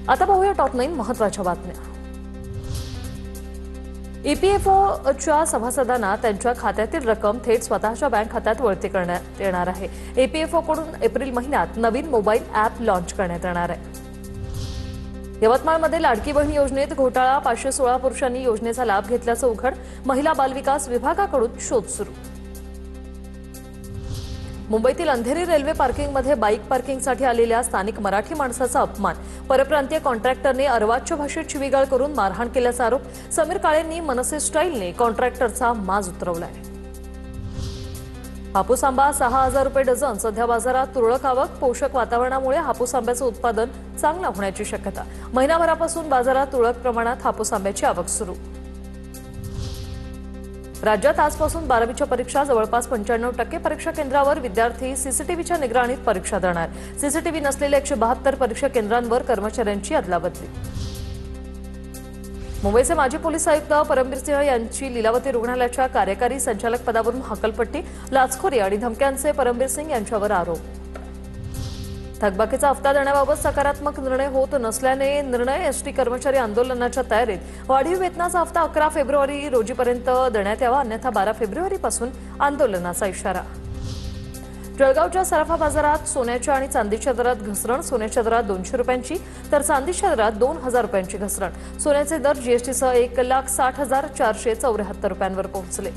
आता पाहूया टॉप 9 महत्त्वाच्या बातम्या। ईपीएफओच्या सभासदांना त्यांच्या खात्यातील रक्कम थेट स्वतःच्या बँक खात्यात वळती करण्यात येणार आहे। ईपीएफओकडून एप्रिल महिन्यात नवीन मोबाईल ॲप लॉन्च करण्यात येणार आहे। यवतमाळमध्ये लाडकी बहीण योजनेत घोटाळा, 516 पुरुषांनी योजनेचा लाभ घेतल्याचं उघड, महिला बालविकास विभागाकडून शोध सुरू। मुंबईतील अंधेरी रेल्वे पार्किंगमध्ये बाईक पार्किंगसाठी आलेल्या स्थानिक मराठी माणसाचा अपमान, परप्रांतीय कॉन्ट्रॅक्टरने अर्वाच्य भाषेत शिवीगाळ करून मारहाण केल्याचा आरोप, समीर काळेंनी मनसे स्टाईलने कॉन्ट्रॅक्टरचा माज उतरवलाय। हापूस आंबा 6,000 रुपये डझन, सध्या बाजारात तुरळक आवक, पोषक वातावरणामुळे हापूस आंब्याचं उत्पादन चांगलं होण्याची शक्यता, महिनाभरापासून बाजारात तुरळक प्रमाणात हापूस आंब्याची आवक सुरू। राज्यात आजपासून 12वीच्या परीक्षा, जवळपास 95% परीक्षा केंद्रावर विद्यार्थी सीसीटीव्हीच्या निगराणीत परीक्षा देणार। सीसीटीव्ही नसलेल्या 172 परीक्षा केंद्रांवर कर्मचाऱ्यांची अदलाबदली। मुंबईचे माजी पोलीस आयुक्त परमबीर सिंह यांची लीलावती रुग्णालयाच्या कार्यकारी संचालक पदावरून हकलपट्टी, लाचखोरी आणि धमक्यांचे परमबीर सिंह यांच्यावर आरोप। थकबाकीचा हप्ता देण्याबाबत सकारात्मक निर्णय होत नसल्याने निर्णय एसटी कर्मचारी आंदोलनाच्या तयारीत, वाढीव वेतनाचा हप्ता 11 फेब्रुवारी रोजीपर्यंत देण्यात यावा, अन्यथा 12 फेब्रुवारीपासून आंदोलनाचा इशारा। जळगावच्या सराफा बाजारात सोन्याच्या आणि चांदीच्या दरात घसरण, सोन्याच्या दरात 200 रुपयांची तर चांदीच्या दरात 2,000 रुपयांची घसरण। सोन्याचे दर जीएसटीसह 1,60,474 रुपयांवर पोहोचले।